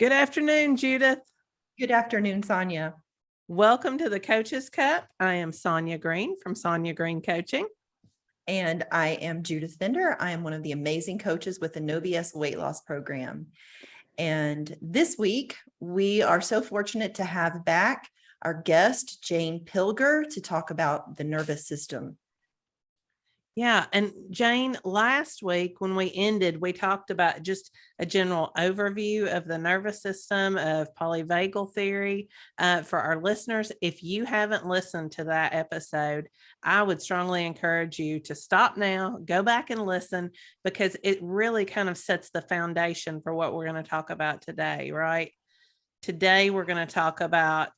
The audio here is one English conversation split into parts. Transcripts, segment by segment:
Good afternoon, Judith. Good afternoon, Sonia. Welcome to the Coaches Cup. I am Sonia Green from Sonia Green Coaching. And I am Judith Fender. I am one of the amazing coaches with the No BS weight loss program. And this week, we are so fortunate to have back our guest, Jane Pilger, to talk about the nervous system. Yeah. And Jane, last week when we ended, we talked about just a general overview of the nervous system, of polyvagal theory. For our listeners, if you haven't listened to that episode, I would strongly encourage you to stop now, go back and listen, because it really kind of sets the foundation for what we're going to talk about today, right? Today, we're going to talk about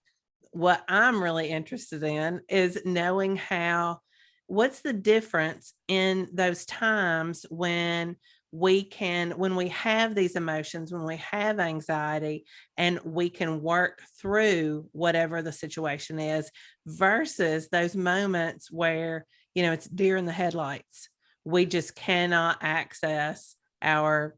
what I'm really interested in is knowing what's the difference in those times when we have these emotions, when we have anxiety, and we can work through whatever the situation is, versus those moments where, it's deer in the headlights. We just cannot access our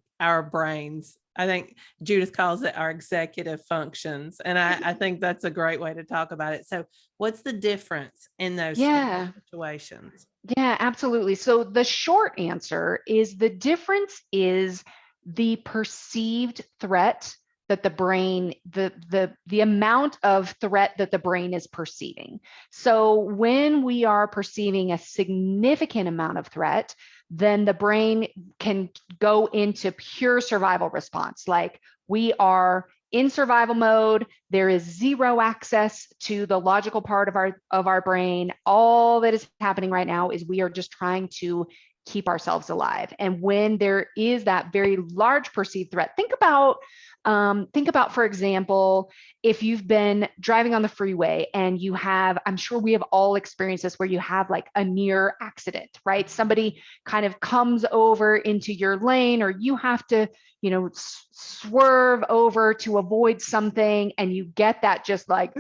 brains. I think Judith calls it our executive functions. And I think that's a great way to talk about it. So what's the difference in those situations? Yeah, absolutely. So the short answer is the difference is the perceived threat that the brain, the amount of threat that the brain is perceiving. So when we are perceiving a significant amount of threat, then the brain can go into pure survival response. Like we are in survival mode, there is zero access to the logical part of our brain. All that is happening right now is we are just trying to keep ourselves alive. And when there is that very large perceived threat, think about, for example, if you've been driving on the freeway and you have, I'm sure we have all experienced this, where you have like a near accident, right? Somebody kind of comes over into your lane, or you have to, swerve over to avoid something, and you get that just like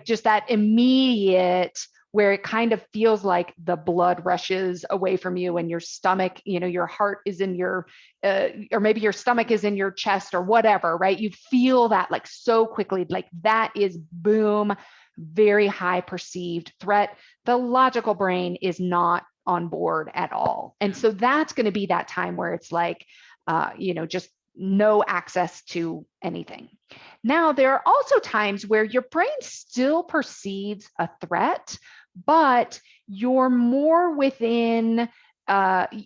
just that immediate, where it kind of feels like the blood rushes away from you, and your stomach, your heart is in your, or maybe your stomach is in your chest or whatever, right? You feel that like so quickly, like that is boom, very high perceived threat. The logical brain is not on board at all. And so that's going to be that time where it's like, just no access to anything. Now, there are also times where your brain still perceives a threat, but you're more within,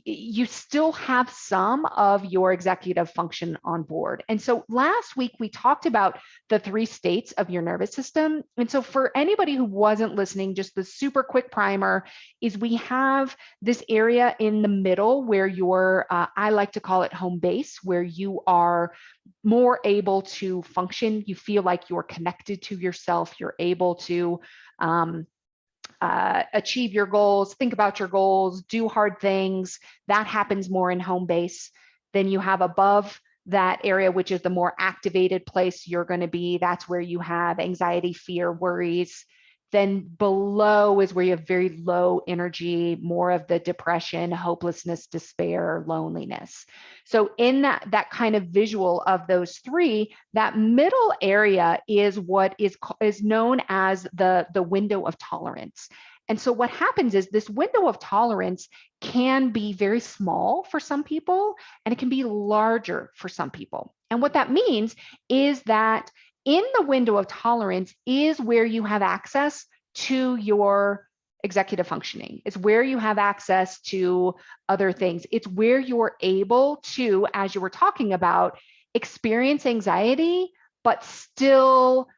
you still have some of your executive function on board. And so last week we talked about the 3 states of your nervous system. And so for anybody who wasn't listening, just the super quick primer is we have this area in the middle where you're, I like to call it home base, where you are more able to function. You feel like you're connected to yourself. You're able to achieve your goals, think about your goals, do hard things. That happens more in home base. Then you have above that area, which is the more activated place you're going to be. That's where you have anxiety, fear, worries. Then below is where you have very low energy, more of the depression, hopelessness, despair, loneliness. So in that kind of visual of those 3, that middle area is what is known as the window of tolerance. And so what happens is this window of tolerance can be very small for some people, and it can be larger for some people. And what that means is that in the window of tolerance is where you have access to your executive functioning. It's where you have access to other things. It's where you're able to, as you were talking about, experience anxiety, but still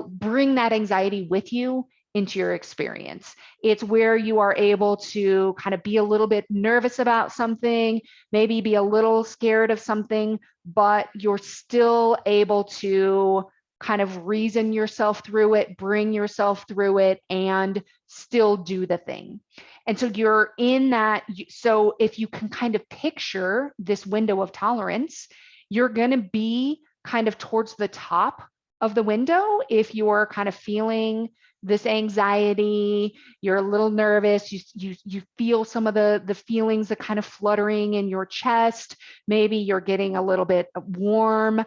bring that anxiety with you into your experience. It's where you are able to kind of be a little bit nervous about something, maybe be a little scared of something, but you're still able to kind of reason yourself through it, bring yourself through it, and still do the thing. And so you're in that. So if you can kind of picture this window of tolerance, you're going to be kind of towards the top of the window if you're kind of feeling this anxiety, you're a little nervous, you feel some of the feelings, the kind of fluttering in your chest, maybe you're getting a little bit warm,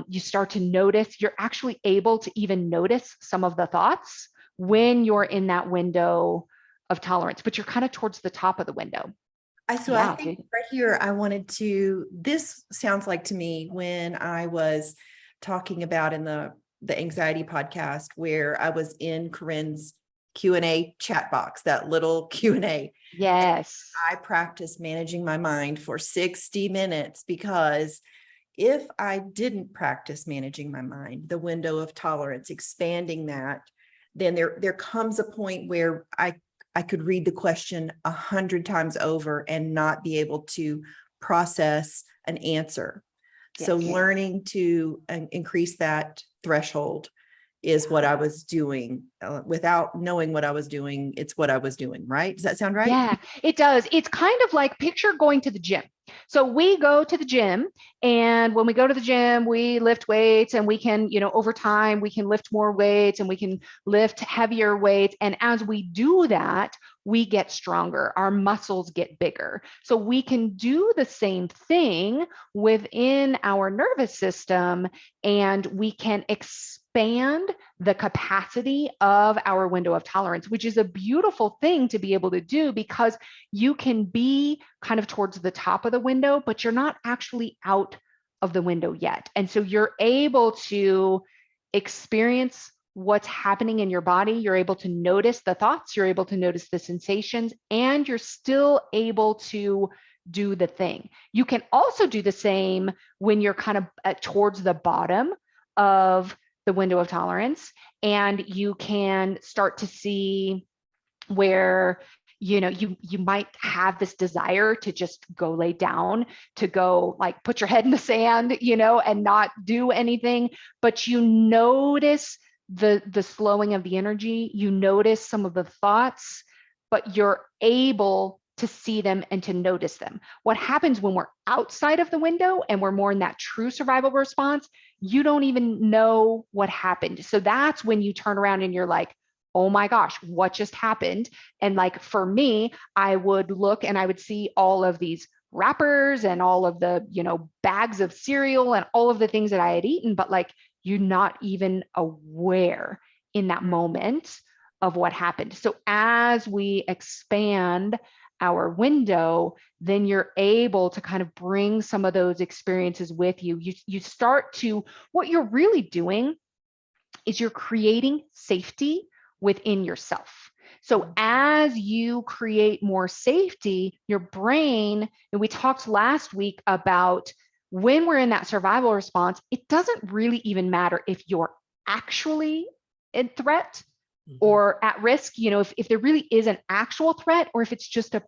you start to notice, you're actually able to even notice some of the thoughts when you're in that window of tolerance, but you're kind of towards the top of the window. So Yeah, I think right here, this sounds like to me when I was talking about in the anxiety podcast where I was in Corinne's Q&A chat box, that little Q&A. yes. I practiced managing my mind for 60 minutes because if I didn't practice managing my mind, the window of tolerance, expanding that, then there comes a point where I could read the question 100 times over and not be able to process an answer. So Yes. learning to increase that threshold is what I was doing without knowing what I was doing. It's what I was doing, right? Does that sound right? Yeah, it does. It's kind of like picture going to the gym. So we go to the gym, and when we go to the gym, we lift weights, and we can, over time, we can lift more weights and we can lift heavier weights. And as we do that, we get stronger, our muscles get bigger. So we can do the same thing within our nervous system, and we can expand the capacity of our window of tolerance, which is a beautiful thing to be able to do, because you can be kind of towards the top of the window, but you're not actually out of the window yet. And so you're able to experience what's happening in your body. You're able to notice the thoughts, you're able to notice the sensations, and you're still able to do the thing. You can also do the same when you're kind of towards the bottom of the window of tolerance, and you can start to see where you might have this desire to just go lay down, to go like put your head in the sand, and not do anything, but you notice the slowing of the energy, you notice some of the thoughts, but you're able to see them and to notice them. What happens when we're outside of the window and we're more in that true survival response, you don't even know what happened. So that's when you turn around and you're like, oh my gosh, what just happened? And like for me, I would look and I would see all of these wrappers and all of the, bags of cereal and all of the things that I had eaten, but like you're not even aware in that moment of what happened. So as we expand our window, then you're able to kind of bring some of those experiences with you. You start to, what you're really doing is you're creating safety within yourself. So as you create more safety, your brain, and we talked last week about when we're in that survival response, it doesn't really even matter if you're actually in threat or at risk, if there really is an actual threat, or if it's just a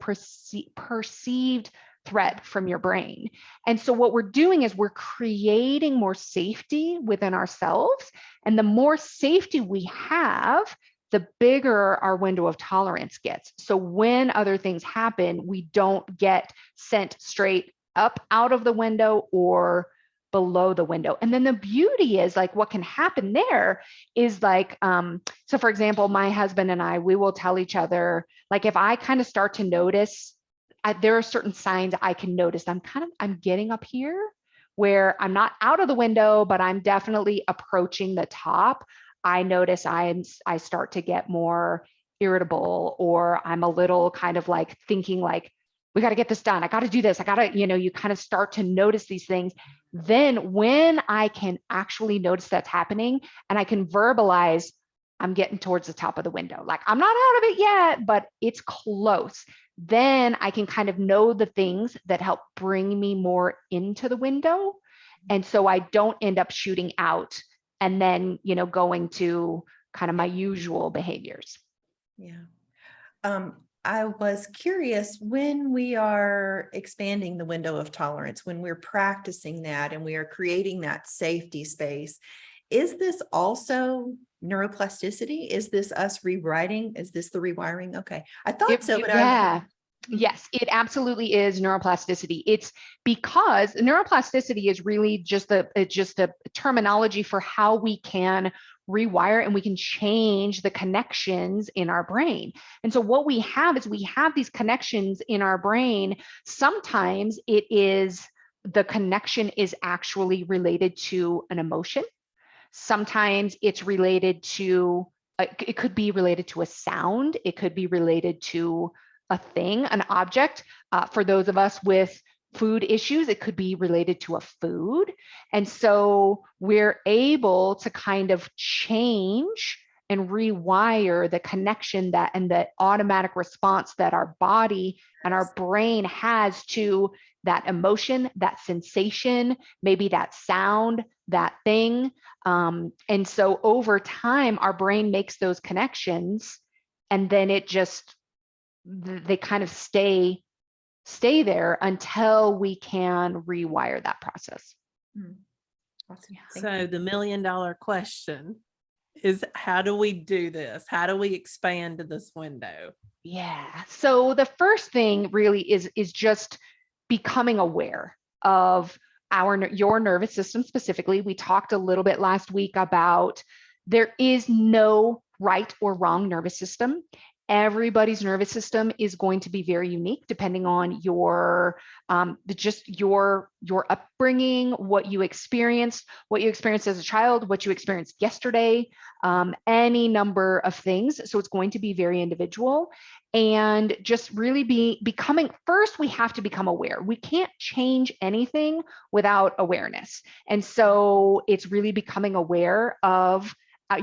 perceived threat from your brain. And so what we're doing is we're creating more safety within ourselves. And the more safety we have, the bigger our window of tolerance gets. So when other things happen, we don't get sent straight up out of the window or below the window. And then the beauty is like what can happen there is like, so for example, my husband and I, we will tell each other, like if I kind of start to notice, there are certain signs I can notice. I'm getting up here where I'm not out of the window, but I'm definitely approaching the top. I notice I start to get more irritable, or I'm a little kind of like thinking like, we got to get this done. I got to do this. I got to, you kind of start to notice these things. Then when I can actually notice that's happening and I can verbalize, I'm getting towards the top of the window. Like I'm not out of it yet, but it's close. Then I can kind of know the things that help bring me more into the window. And so I don't end up shooting out and then, going to kind of my usual behaviors. Yeah. I was curious, when we are expanding the window of tolerance, when we're practicing that and we are creating that safety space, is this also neuroplasticity? Is this us rewriting? Is this the rewiring? Okay. I thought so, but Yes, it absolutely is neuroplasticity. It's because neuroplasticity is really just a terminology for how we can rewire and we can change the connections in our brain. And so what we have is we have these connections in our brain. Sometimes the connection is actually related to an emotion. Sometimes it's related to, it could be related to a sound. It could be related to a thing, an object. For those of us with food issues, it could be related to a food. And so we're able to kind of change and rewire the connection that and the automatic response that our body and our brain has to that emotion, that sensation, maybe that sound, that thing. And so over time, our brain makes those connections, and then it just, they kind of stay there until we can rewire that process. Awesome. So the $1 million question is, how do we do this? How do we expand this window? Yeah. So the first thing really is just becoming aware of your nervous system specifically. We talked a little bit last week about there is no right or wrong nervous system. Everybody's nervous system is going to be very unique depending on your upbringing, what you experienced as a child, what you experienced yesterday, any number of things. So it's going to be very individual. And just really becoming, first, we have to become aware. We can't change anything without awareness. And so it's really becoming aware of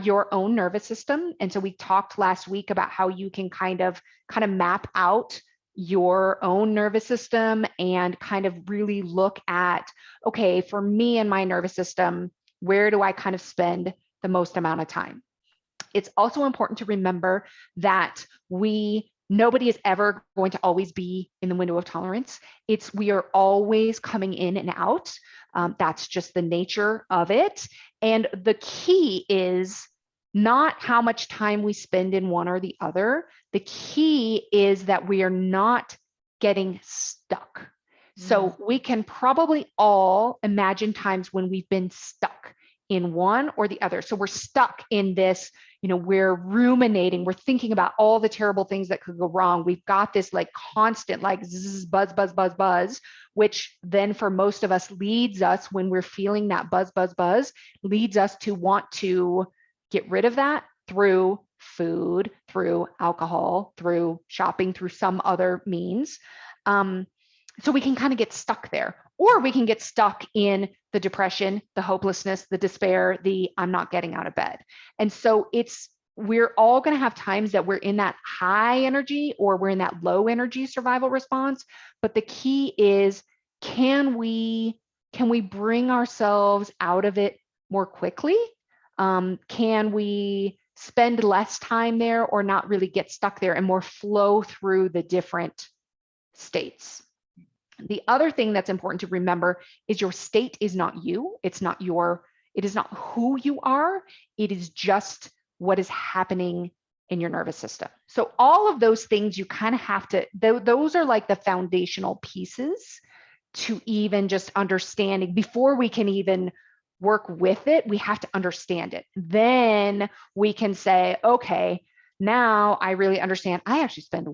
your own nervous system. And so we talked last week about how you can kind of map out your own nervous system and kind of really look at, okay, for me and my nervous system, where do I kind of spend the most amount of time? It's also important to remember that nobody is ever going to always be in the window of tolerance. We are always coming in and out. That's just the nature of it. And the key is not how much time we spend in one or the other. The key is that we are not getting stuck. So we can probably all imagine times when we've been stuck in one or the other. So we're stuck in this, we're ruminating, we're thinking about all the terrible things that could go wrong. We've got this like constant like zzz, buzz, buzz, buzz, buzz, which then for most of us leads us, when we're feeling that buzz, buzz, buzz, leads us to want to get rid of that through food, through alcohol, through shopping, through some other means. So we can kind of get stuck there, or we can get stuck in the depression, the hopelessness, the despair, the I'm not getting out of bed. And so we're all going to have times that we're in that high energy or we're in that low energy survival response. But the key is, can we bring ourselves out of it more quickly? Can we spend less time there or not really get stuck there and more flow through the different states? The other thing that's important to remember is your state is not you. It is not who you are. It is just what is happening in your nervous system. So all of those things you kind of have to, those are like the foundational pieces to even just understanding. Before we can even work with it, we have to understand it. Then we can say, okay, now I really understand. I actually spend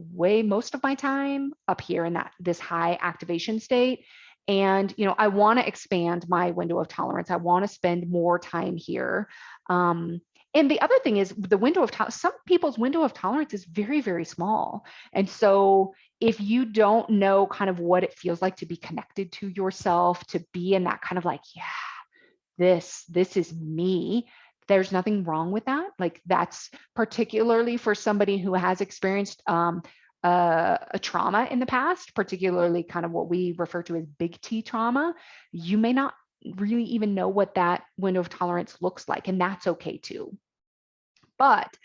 most of my time up here in this high activation state. And, I want to expand my window of tolerance. I want to spend more time here. And the other thing is the window of tolerance. Some people's window of tolerance is very, very small. And so if you don't know kind of what it feels like to be connected to yourself, to be in that kind of like, yeah, this is me, there's nothing wrong with that. Like, that's particularly for somebody who has experienced a trauma in the past, particularly kind of what we refer to as big T trauma. You may not really even know what that window of tolerance looks like, and that's okay too. But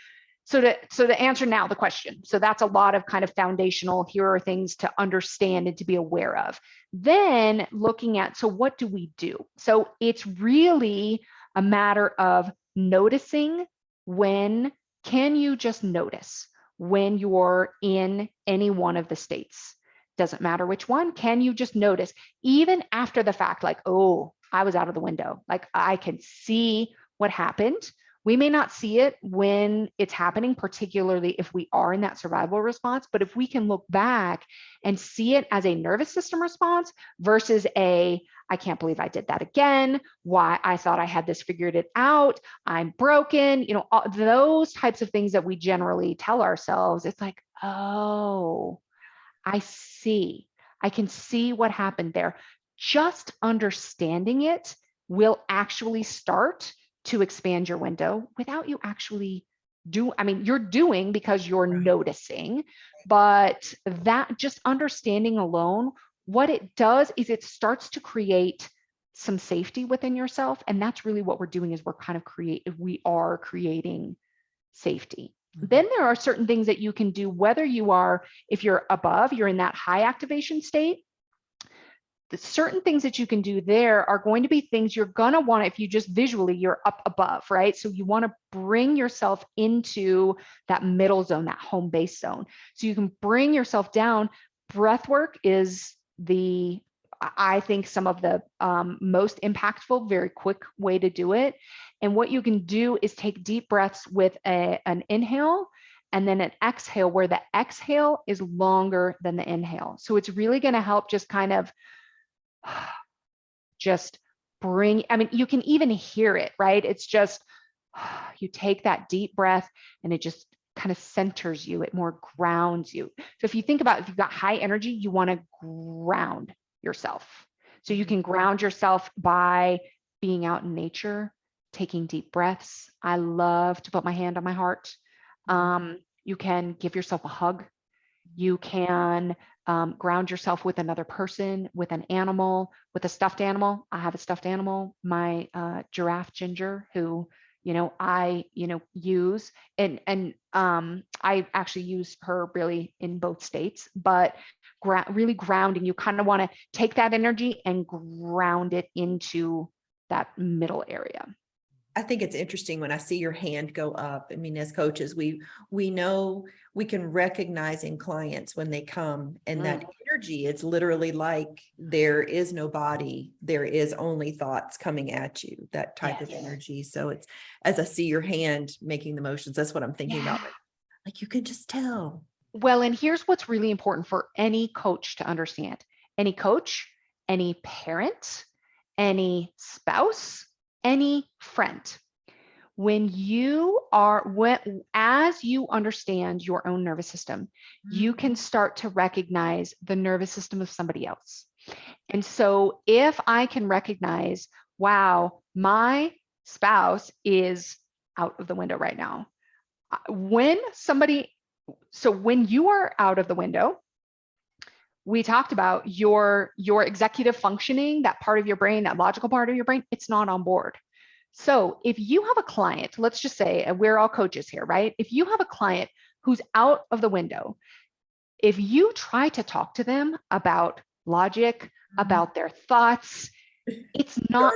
so to answer now the question, so that's a lot of kind of foundational, here are things to understand and to be aware of. Then looking at, so what do we do? So it's really a matter of noticing. Can you just notice when you're in any one of the states? Doesn't matter which one. Can you just notice, even after the fact, like, oh, I was out of the window, like I can see what happened, We may not see it when it's happening, particularly if we are in that survival response, but if we can look back and see it as a nervous system response versus I can't believe I did that again. Why? I thought I had this figured it out. I'm broken. Those types of things that we generally tell ourselves. It's like, oh, I see. I can see what happened there. Just understanding it will actually start to expand your window without you actually you're doing because you're noticing, but that just understanding alone, what it does is it starts to create some safety within yourself. And that's really what we're doing is we are creating safety. Then there are certain things that you can do, whether if you're above, you're in that high activation state. The certain things that you can do there are going to be things you're going to want, if you just visually, you're up above, right? So you want to bring yourself into that middle zone, that home base zone. So you can bring yourself down. Breath work is I think some of the most impactful, very quick way to do it. And what you can do is take deep breaths with an inhale and then an exhale, where the exhale is longer than the inhale. So it's really going to help just kind of you can even hear it, right? It's just, you take that deep breath and it just kind of centers you, it more grounds you. So if you think about, if you've got high energy, you want to ground yourself. So you can ground yourself by being out in nature, taking deep breaths. I love to put my hand on my heart. You can give yourself a hug. You can ground yourself with another person, with an animal, with a stuffed animal. I have a stuffed animal, my giraffe Ginger, who I use, and I actually use her really in both states, but really grounding. You kind of want to take that energy and ground it into that middle area. I think it's interesting when I see your hand go up. I mean, as coaches, we know we can recognize in clients when they come, and that energy, it's literally like there is no body, there is only thoughts coming at you, that type of energy. So it's, as I see your hand making the motions, that's what I'm thinking about. Like you could just tell. Well, and here's what's really important for any coach to understand. Any coach, any parent, any spouse, any friend. As you understand your own nervous system, you can start to recognize the nervous system of somebody else. And so if I can recognize, wow, my spouse is out of the window right now. When you are out of the window, we talked about your executive functioning, that part of your brain, that logical part of your brain, it's not on board. So if you have a client, let's just say, we're all coaches here, right? If you have a client who's out of the window, if you try to talk to them about logic, about their thoughts, it's not,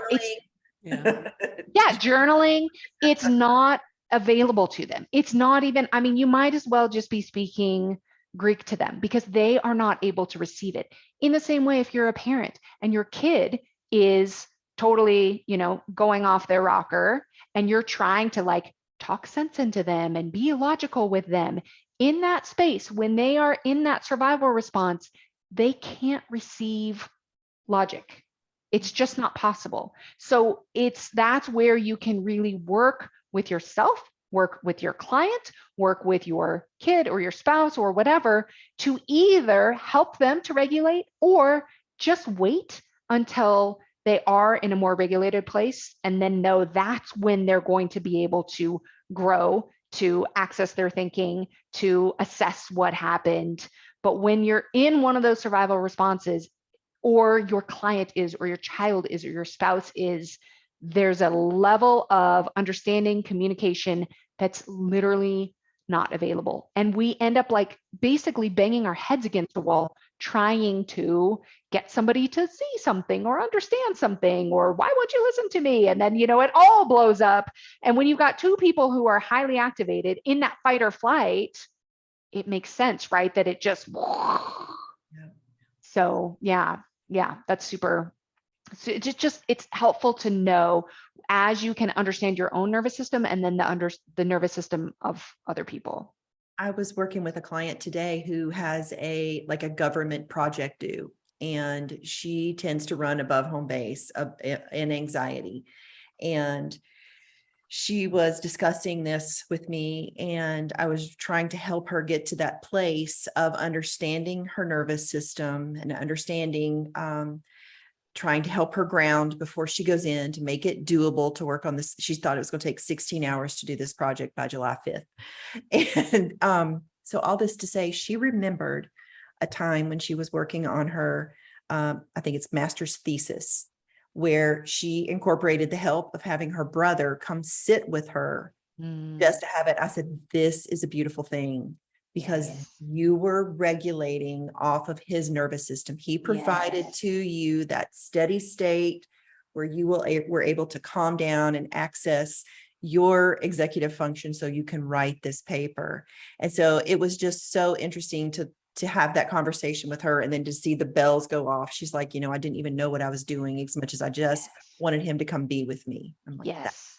journaling, it's not available to them. It's not even, you might as well just be speaking Greek to them because they are not able to receive it. In the same way, if you're a parent and your kid is totally, going off their rocker and you're trying to talk sense into them and be logical with them in that space, when they are in that survival response, they can't receive logic. It's just not possible. So that's where you can really work with yourself, work with your client, work with your kid or your spouse or whatever to either help them to regulate or just wait until they are in a more regulated place and then know that's when they're going to be able to grow, to access their thinking, to assess what happened. But when you're in one of those survival responses, or your client is, or your child is, or your spouse is, there's a level of understanding, communication that's literally not available. And we end up basically banging our heads against the wall, trying to get somebody to see something or understand something, or why won't you listen to me? And then, it all blows up. And when you've got two people who are highly activated in that fight or flight, it makes sense, right? That it just, So yeah, that's super So it's helpful to know as you can understand your own nervous system and then the nervous system of other people. I was working with a client today who has like a government project due, and she tends to run above home base in anxiety. And she was discussing this with me, and I was trying to help her get to that place of understanding her nervous system and understanding, trying to help her ground before she goes in to make it doable to work on this. She thought it was going to take 16 hours to do this project by July 5th. And so all this to say, she remembered a time when she was working on her, I think it's master's thesis, where she incorporated the help of having her brother come sit with her just to have it. I said, this is a beautiful thing because Yes. you were regulating off of his nervous system. He provided Yes. to you that steady state where you were able to calm down and access your executive function so you can write this paper. And so it was just so interesting to have that conversation with her and then to see the bells go off. She's like, I didn't even know what I was doing as much as I just wanted him to come be with me. I'm like, that. Yes.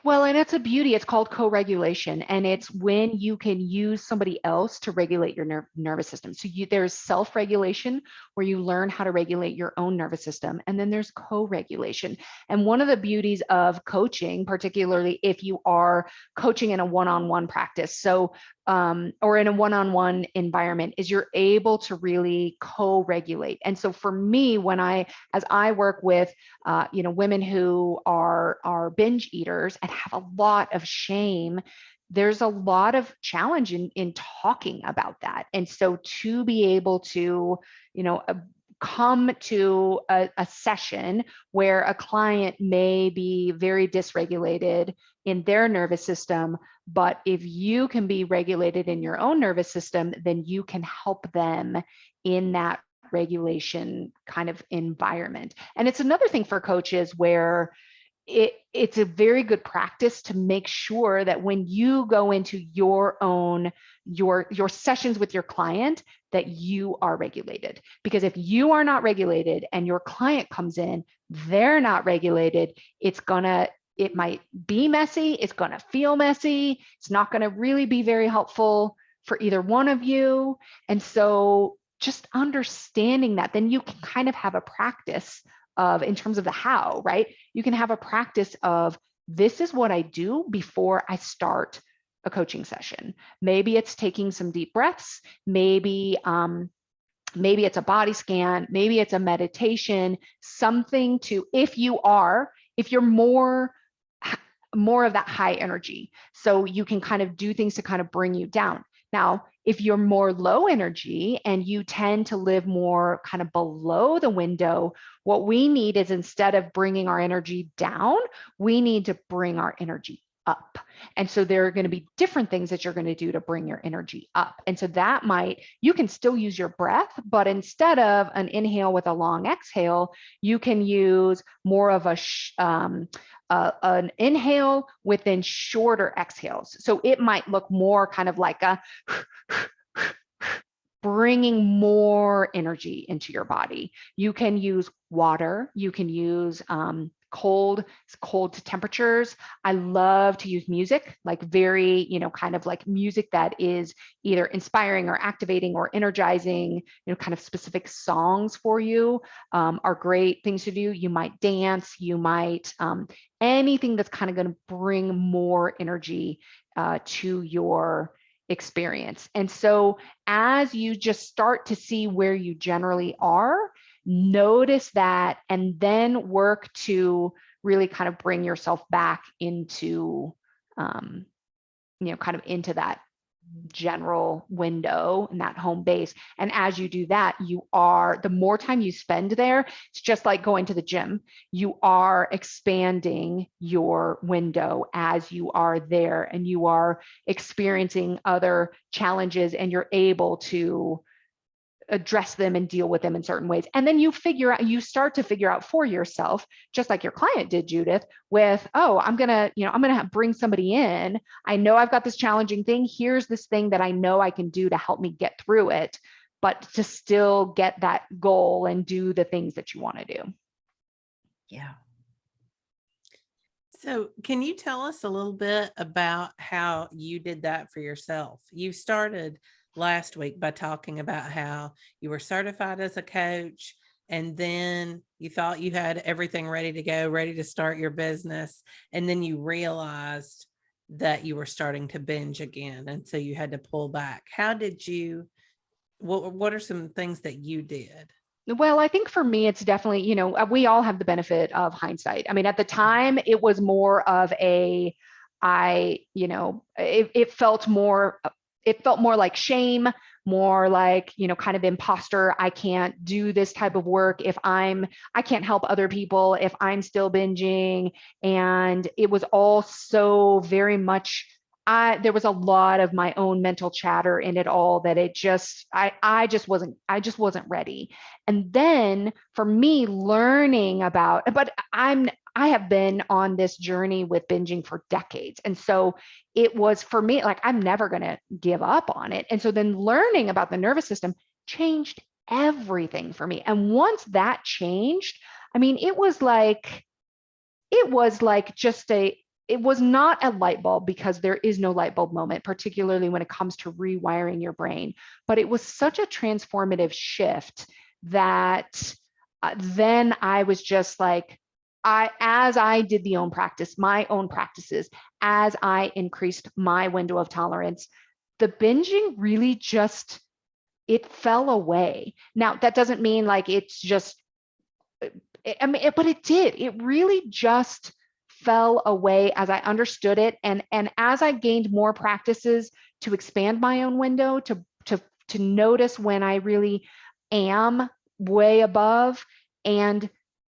Well, and it's a beauty. It's called co-regulation, and it's when you can use somebody else to regulate your nervous system. So there's self-regulation where you learn how to regulate your own nervous system, and then there's co-regulation. And one of the beauties of coaching, particularly if you are coaching in a one-on-one practice, or in a one-on-one environment, is you're able to really co-regulate. And so for me, as I work with women who are binge eaters and have a lot of shame, there's a lot of challenge in talking about that. And so to be able to, come to a session where a client may be very dysregulated in their nervous system, but if you can be regulated in your own nervous system, then you can help them in that regulation kind of environment. And it's another thing for coaches where it's a very good practice to make sure that when you go into your sessions with your client, that you are regulated. Because if you are not regulated and your client comes in, they're not regulated, it might be messy, it's gonna feel messy, it's not gonna really be very helpful for either one of you. And so just understanding that, then you can kind of have a practice in terms of the how, right? You can have a practice of, this is what I do before I start a coaching session. Maybe it's taking some deep breaths. Maybe it's a body scan. Maybe it's a meditation, something to, if you're more of that high energy, so you can kind of do things to kind of bring you down. Now, if you're more low energy and you tend to live more kind of below the window, what we need is, instead of bringing our energy down, we need to bring our energy up. And so there are going to be different things that you're going to do to bring your energy up. And so you can still use your breath, but instead of an inhale with a long exhale, you can use more of an inhale within shorter exhales. So it might look more kind of like a bringing more energy into your body. You can use water. You can use cold to temperatures. I love to use music, like very, kind of like music that is either inspiring or activating or energizing, kind of specific songs for you are great things to do. You might dance, you might, anything that's kind of going to bring more energy to your experience. And so as you just start to see where you generally are, notice that, and then work to really kind of bring yourself back into, kind of into that general window and that home base. And as you do that, the more time you spend there, it's just like going to the gym. You are expanding your window as you are there, and you are experiencing other challenges, and you're able to address them and deal with them in certain ways. And then you start to figure out for yourself, just like your client did, Judith, with, I'm going to bring somebody in. I know I've got this challenging thing. Here's this thing that I know I can do to help me get through it, but to still get that goal and do the things that you want to do. Yeah. So, can you tell us a little bit about how you did that for yourself? You started last week by talking about how you were certified as a coach, and then you thought you had everything ready to go, ready to start your business. And then you realized that you were starting to binge again. And so you had to pull back. How did you, what are some things that you did? Well, I think for me, it's definitely, we all have the benefit of hindsight. I mean, at the time, it was more of it felt more like shame, more like, kind of imposter. I can't do this type of work I can't help other people if I'm still binging. And it was all so very much there was a lot of my own mental chatter in it all that I just wasn't ready. And then for me learning I have been on this journey with binging for decades. And so it was for me, like, I'm never going to give up on it. And so then learning about the nervous system changed everything for me. And once that changed, I mean, it was like it was not a light bulb, because there is no light bulb moment, particularly when it comes to rewiring your brain. But it was such a transformative shift that then I was just like, as I did my own practices, as I increased my window of tolerance, the binging really just, it fell away. Now, that doesn't mean like it's just, but it did. It really just fell away as I understood it, and as I gained more practices to expand my own window, to notice when I really am way above, and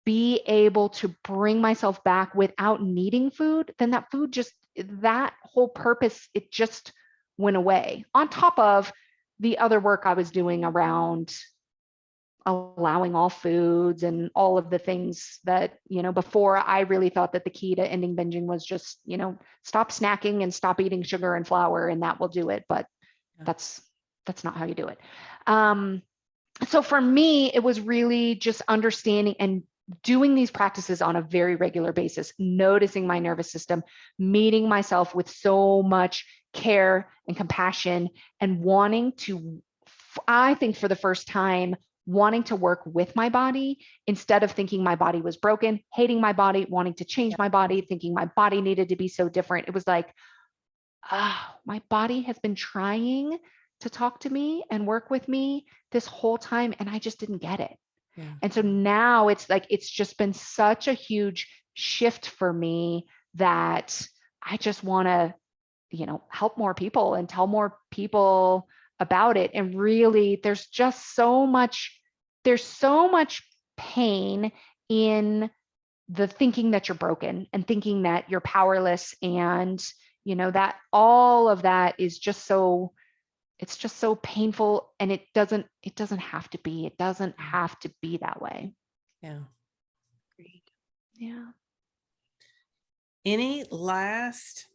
be able to bring myself back without needing food, then that whole purpose, it just went away. On top of the other work I was doing around allowing all foods and all of the things that, before, I really thought that the key to ending binging was just, stop snacking and stop eating sugar and flour, and that will do it. But that's not how you do it. So for me, it was really just understanding and doing these practices on a very regular basis, noticing my nervous system, meeting myself with so much care and compassion, and wanting to, I think for the first time, wanting to work with my body instead of thinking my body was broken, hating my body, wanting to change my body, thinking my body needed to be so different. It was like, my body has been trying to talk to me and work with me this whole time, and I just didn't get it. Yeah. And so now it's like, it's just been such a huge shift for me that I just want to, help more people and tell more people about it. And really, there's so much pain in the thinking that you're broken and thinking that you're powerless. And, that all of that is just so, it's just so painful. And it doesn't have to be, that way. Yeah. Yeah. Any last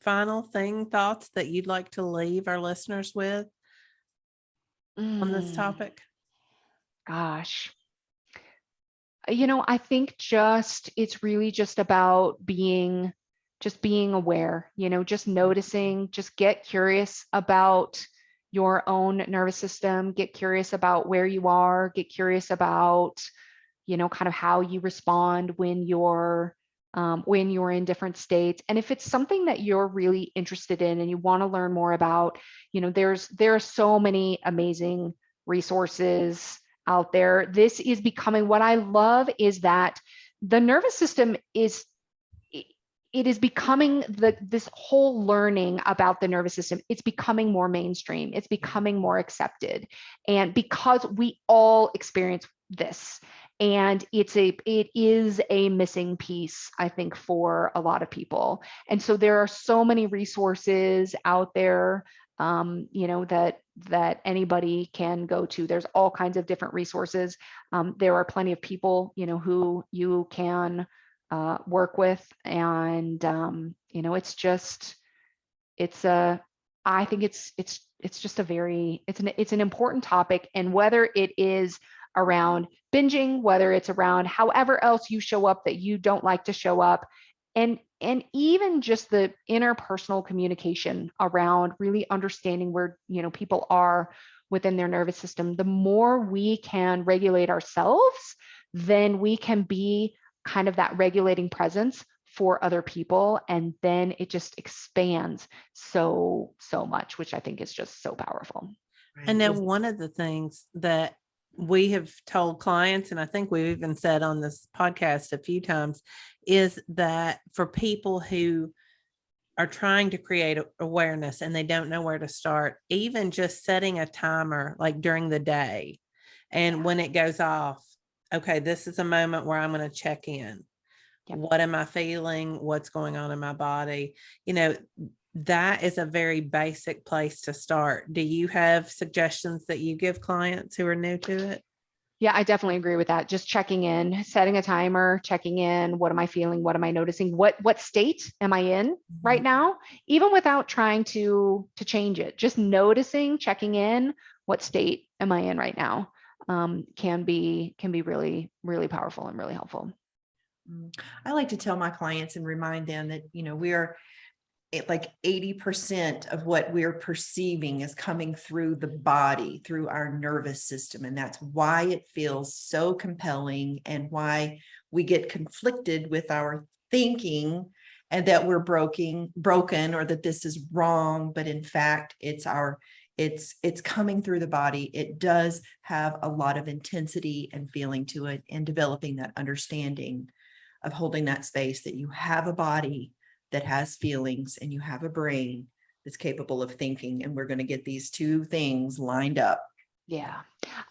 final thoughts that you'd like to leave our listeners with on this topic? Gosh. I think it's really just about being aware, just noticing, just get curious about your own nervous system, get curious about where you are, get curious about, kind of how you respond when you're in different states. And if it's something that you're really interested in and you want to learn more about, there are so many amazing resources out there. This is becoming, what I love is that the nervous system is becoming, this whole learning about the nervous system, it's becoming more mainstream, it's becoming more accepted. And because we all experience this, and it is a missing piece, I think, for a lot of people. And so there are so many resources out there, that anybody can go to. There's all kinds of different resources. There are plenty of people, who you can work with. And, I think it's just it's an important topic. And whether it is around binging, whether it's around however else you show up that you don't like to show up, and even just the interpersonal communication around really understanding where, you know, people are within their nervous system. The more we can regulate ourselves, then we can be kind of that regulating presence for other people, and then it just expands so much, which I think is just so powerful. And then one of the things that we have told clients, and I think we've even said on this podcast a few times, is that for people who are trying to create awareness and they don't know where to start, even just setting a timer like during the day, and when it goes off, okay, this is a moment where I'm going to check in. Yep. What am I feeling? What's going on in my body? You know, that is a very basic place to start. Do you have suggestions that you give clients who are new to it? Yeah, I definitely agree with that. Just checking in, setting a timer, checking in. What am I feeling? What am I noticing? What state am I in right now? Even without trying to change it, just noticing, checking in. What state am I in right now? Can be really, really powerful and really helpful. I like to tell my clients and remind them that, you know, like 80% of what we're perceiving is coming through the body, through our nervous system. And that's why it feels so compelling and why we get conflicted with our thinking and that we're broken or that this is wrong. But in fact, it's coming through the body. It does have a lot of intensity and feeling to it, and developing that understanding of holding that space, that you have a body that has feelings and you have a brain that's capable of thinking, and we're going to get these two things lined up. Yeah,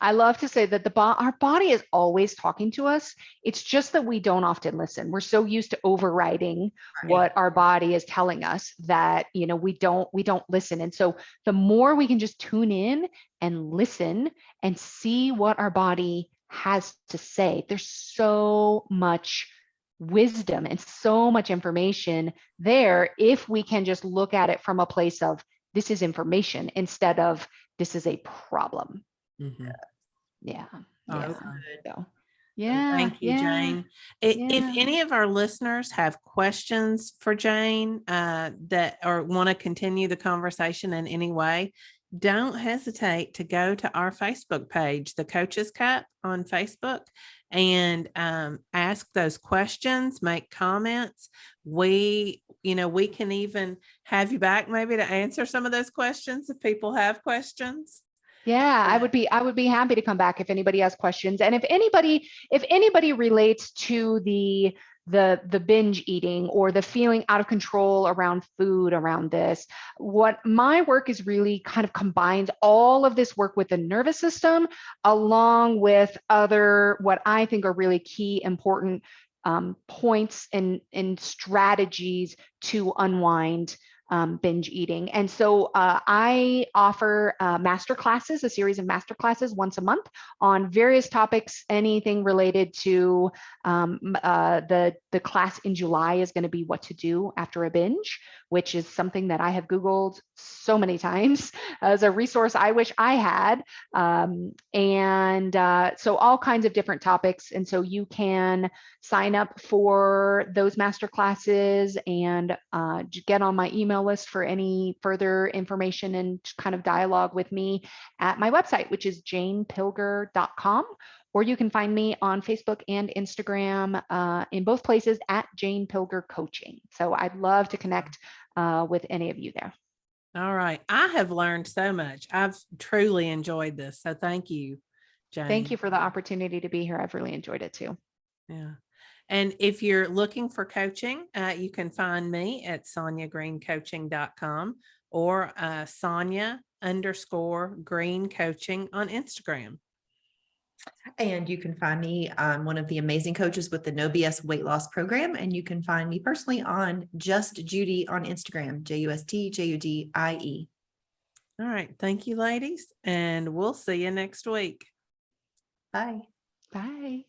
I love to say that our body is always talking to us. It's just that we don't often listen. We're so used to overriding what our body is telling us that, you know, we don't listen. And so the more we can just tune in and listen and see what our body has to say, there's so much wisdom and so much information there if we can just look at it from a place of this is information instead of this is a problem. Mm-hmm. Yeah. Awesome. So, yeah. Thank you, Jane. If any of our listeners have questions for Jane that or want to continue the conversation in any way, don't hesitate to go to our Facebook page, The Coach's Cup on Facebook, and ask those questions, make comments. We can even have you back maybe to answer some of those questions if people have questions. Yeah, I would be happy to come back if anybody has questions. And if anybody relates to the binge eating or the feeling out of control around food around this, what my work is really kind of combines all of this work with the nervous system along with other what I think are really key important points and strategies to unwind binge eating. And so I offer master classes, a series of master classes once a month on various topics, anything related to the class in July is going to be what to do after a binge, which is something that I have Googled so many times as a resource I wish I had. So all kinds of different topics. And so you can sign up for those master classes and get on my email list for any further information and kind of dialogue with me at my website, which is janepilger.com. Or you can find me on Facebook and Instagram in both places at Jane Pilger Coaching. So I'd love to connect with any of you there. All right. I have learned so much. I've truly enjoyed this. So thank you, Jane. Thank you for the opportunity to be here. I've really enjoyed it too. Yeah. And if you're looking for coaching, you can find me at SoniaGreenCoaching.com or Sonia_Green Coaching on Instagram. And you can find me on one of the amazing coaches with the No BS weight loss program. And you can find me personally on Just Judy on Instagram, JustJudie. All right. Thank you, ladies. And we'll see you next week. Bye. Bye.